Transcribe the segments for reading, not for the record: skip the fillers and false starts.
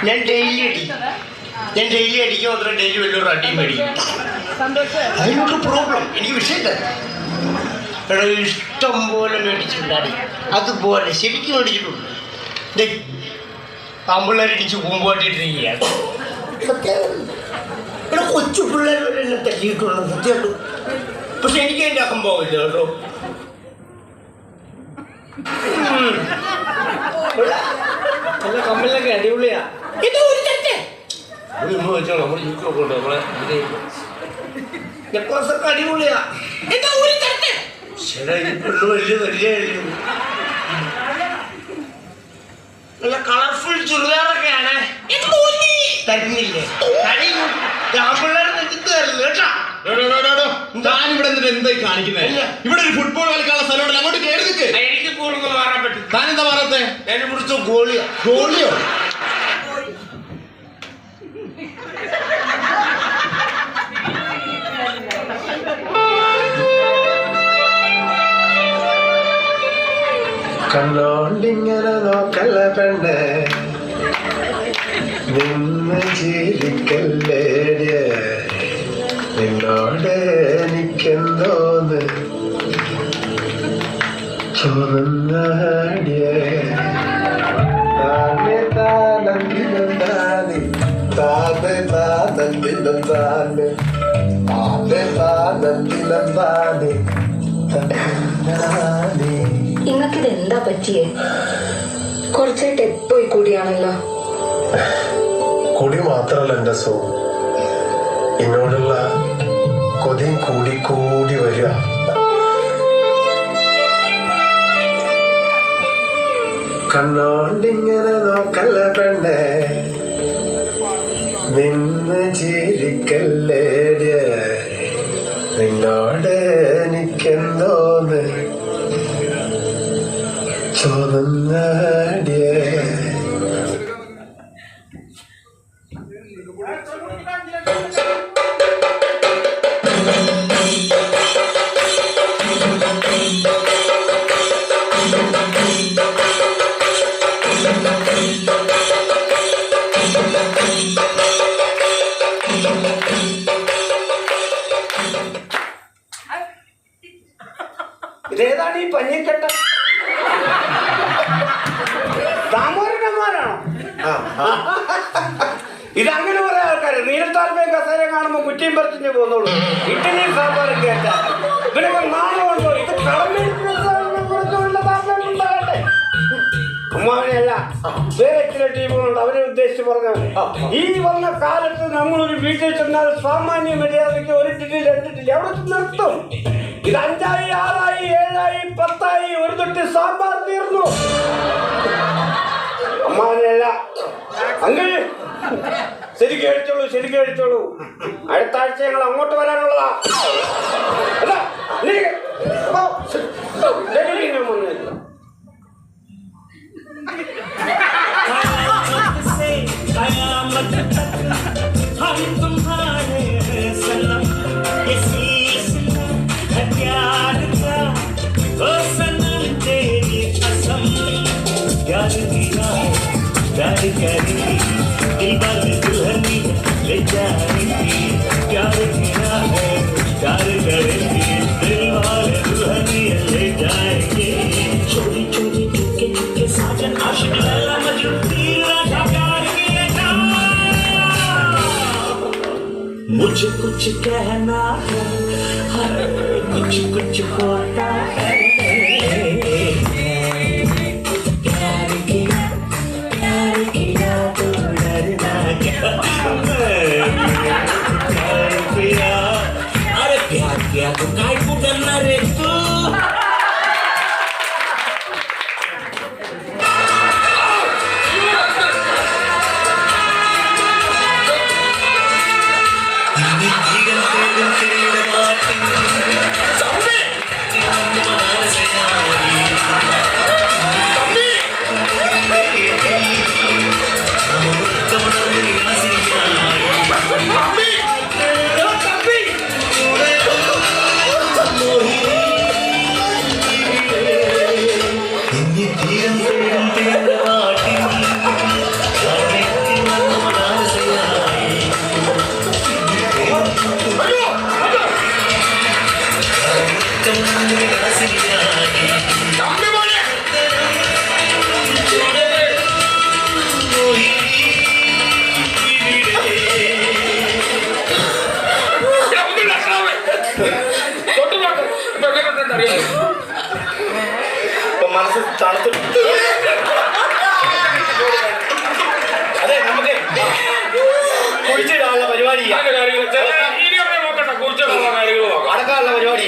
ഞാൻ ഡെയിലി അടിക്കും അത്ര ഡെയിലി വലിയൊരു അടിയും മേടിക്കും. അതിനൊക്കെ പ്രോബ്ലം എനിക്ക് വിഷയമില്ല. ഇഷ്ടം പോലെ മേടിച്ചിട്ടുണ്ടാടി അതുപോലെ ശരിക്കും മേടിച്ചിട്ടുണ്ട്. ആമ്പിള്ളേരടിച്ച് കുമ്പോട്ടിട്ടിരിക്കുകയാണ്. ഇവിടെ കൊച്ചു പിള്ളേർ വരെ എന്നെ തല്ലിയിട്ടുള്ളത് സത്യമുള്ളൂ. പക്ഷെ എനിക്ക് അതിൻ്റെ അഹംഭാവമില്ല കേട്ടോ. നല്ല കമ്മലൊക്കെ അടിപൊളിയാ. വെച്ചോ നമ്മൾ യൂട്യൂബ് ഉണ്ട് നമ്മളെ നെക്ലസൊക്കെ അടിപൊളിയാ. നല്ല കളർഫുൾ ചുരിദാറൊക്കെയാണ്. തരുന്നില്ലേ ആമ്പിള്ളേർ നെഞ്ചത്ത് തരില്ല കേട്ടോ. താനിവിടെ എന്നിട്ട് എന്തായി കാണിക്കുന്നത്? ഇവിടെ ഒരു ഫുട്ബോൾ കളിക്കാനുള്ള സ്ഥലമുണ്ടല്ലോ, അങ്ങോട്ട് കയറി നിൽക്ക്. എനിക്ക് കൂടുതൽ മാറാൻ പറ്റും. താനെന്താ മാറത്തെ? എന്നെ പിടിച്ച ഗോളിയോ? കണ്ണോണ്ടിങ്ങനെ നോക്കല്ല പെണ്ണെ, നിന്ന് ജീവിക്കല്ലേ, നിന്നോട് എനിക്കെന്തോന്ന് ചോദിയ താനെ താനന്ദിനം താനെ താനെ താനന്ദിനം താനെ താനെ താനന്ദിനം താനെ താനെ. നിങ്ങൾക്കിത് എന്താ പറ്റിയേ? കുറച്ചായിട്ട് എപ്പോയി കൂടിയാണല്ലോ. കുടി മാത്രല്ല എന്റെ സോ, എന്നോടുള്ള കൊതിയും കൂടി കൂടി വരിക. കണ്ണോണ്ടിങ്ങനെ നോക്കല്ല പെണ്ണെ, നിന്ന് ചിരിക്കല്ലേ, നിന്നോട് എനിക്കെന്തോന്ന് ചോദിയ. ഇതേതാണ് ഈ പഞ്ഞിക്കെട്ട? താമരന്മാരാണോ ഇതങ്ങനെ കുറെ ആൾക്കാര് നീലത്താൽപ്പയും കസേര കാണുമ്പോ കുറ്റിയും പറിച്ചിട്ട് പോന്നോളൂ. ഇഡ്ഡലിയും സാമ്പാറും കേട്ട ഇവരൊക്കെ നാണമുണ്ടോ? ഇത് കടന്നുണ്ടാകട്ടെ. അമ്മാവനെയല്ല, വേറെ ചില ടീമുകളുണ്ട്, അവരെ ഉദ്ദേശിച്ച് പറഞ്ഞാൽ ഈ വന്ന കാലത്ത് നമ്മളൊരു വീട്ടിൽ ചെന്നാൽ സാമാന്യ മര്യാദയ്ക്ക് ഒരു ഇഡ്ഡലി രണ്ടിഡ്ഡലി അവിടെ നിർത്തും. ഇത് 5ആയി 6ആയി 7ആയി 10ആയി ഒരു തൊട്ടി സാമ്പാർ തീർന്നു. അമ്മാവനെയല്ല അങ്ങനെ ശരിക്കും കഴിച്ചോളൂ. അടുത്ത ആഴ്ച ഞങ്ങൾ അങ്ങോട്ട് വരാനുള്ളതാ. ले जाएंगे प्यार किया है प्यार करेंगे दिल वाले दुल्हनिया ले जाएंगे चोरी चोरी चुपके चुपके साजन आशिक लैला मजनू तीर राजा प्यार किया मुझे कुछ कहना है कुछ कुछ होता है क्या तो काय को करना रे तू सामने തണുത്തിട്ട് അതെ നമുക്ക് കുഴിച്ചിടാനുള്ള പരിപാടി അടക്കാനുള്ള പരിപാടി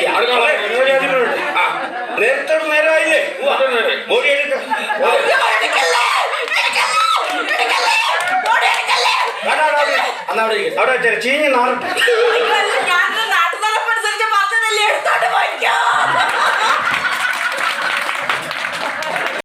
നേരത്തെ നേരമായില്ലേ ബോഡി എടുക്കാം അവിടെ ചീഞ്ഞ് നാറട്ടെ